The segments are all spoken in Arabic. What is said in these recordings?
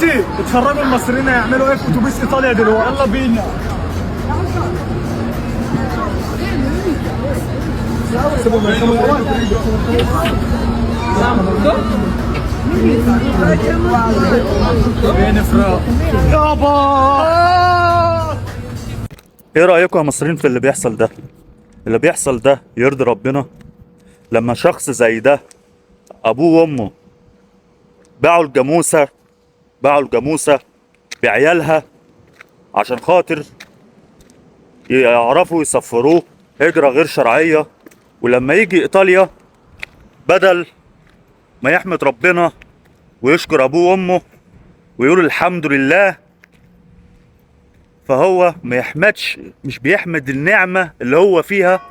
اتفرجوا المصريين هيعملوا ايه في اتوبيس ايطاليا دلوقتي. يلا بينا. ايه رأيكم يا مصريين في اللي بيحصل ده؟ اللي بيحصل ده يرضي ربنا؟ لما شخص زي ده ابوه وامه باعوا الجاموسة بعيالها عشان خاطر يعرفوا يسفروه هجرة غير شرعية، ولما يجي ايطاليا بدل ما يحمد ربنا ويشكر ابوه وامه ويقول الحمد لله، فهو ما يحمدش، مش بيحمد النعمة اللي هو فيها،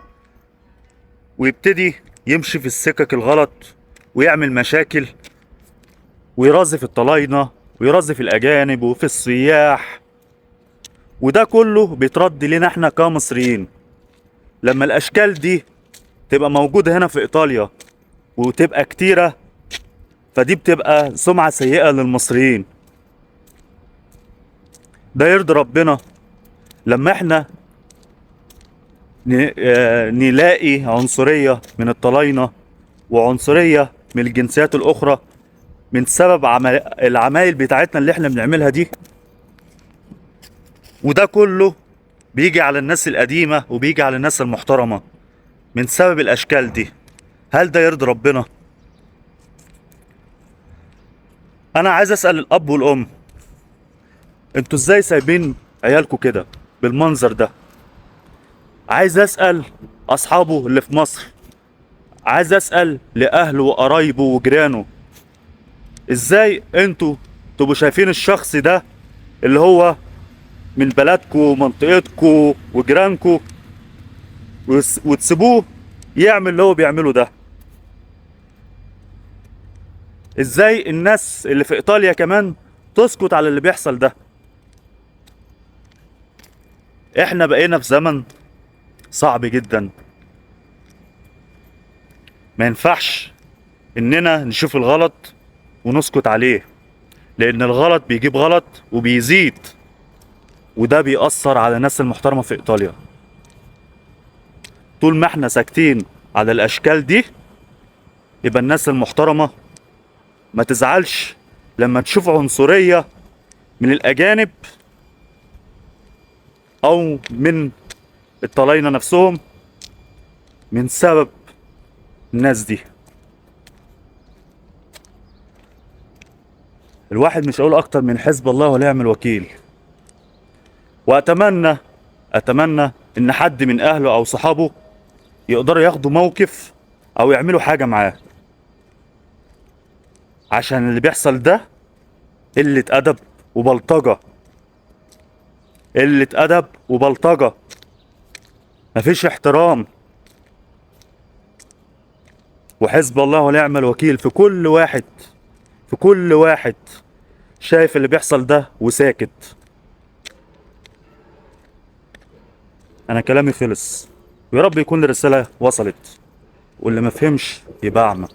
ويبتدي يمشي في السكك الغلط ويعمل مشاكل ويرازف الطلاينة ويرازف الأجانب وفي السياح. وده كله بيترد لنا احنا كمصريين. لما الأشكال دي تبقى موجودة هنا في إيطاليا وتبقى كتيرة، فدي بتبقى سمعة سيئة للمصريين. ده يرضي ربنا لما احنا نلاقي عنصرية من الطلاينة وعنصرية من الجنسيات الأخرى من سبب العمايل بتاعتنا اللي احنا بنعملها دي؟ وده كله بيجي على الناس القديمة وبيجي على الناس المحترمة من سبب الأشكال دي. هل ده يرضي ربنا؟ أنا عايز أسأل الأب والأم، انتوا ازاي سايبين عيالكوا كده بالمنظر ده؟ عايز أسأل أصحابه اللي في مصر، عايز أسأل لأهله وقرايبه وجيرانه، ازاي انتوا تبقوا شايفين الشخص ده اللي هو من بلدكو ومنطقتكو وجيرانكو وتسيبوه يعمل اللي هو بيعمله ده؟ ازاي الناس اللي في ايطاليا كمان تسكت على اللي بيحصل ده؟ احنا بقينا في زمن صعب جدا، ما ينفعش اننا نشوف الغلط ونسكت عليه، لان الغلط بيجيب غلط وبيزيد، وده بيأثر على الناس المحترمة في ايطاليا. طول ما احنا ساكتين على الاشكال دي، يبقى الناس المحترمة ما تزعلش لما تشوف عنصرية من الاجانب او من الطلاينة نفسهم من سبب الناس دي. الواحد مش هيقول اكتر من حسب الله ونعم الوكيل. واتمنى ان حد من اهله او صحابه يقدروا ياخدوا موقف او يعملوا حاجة معاه، عشان اللي بيحصل ده قلة ادب وبلطجة. قلة ادب وبلطجة، مفيش احترام. وحسب الله ونعم الوكيل في كل واحد شايف اللي بيحصل ده وساكت. انا كلامي خلص، ويا رب يكون الرسالة وصلت، واللي ما فهمش يبقى اعمى.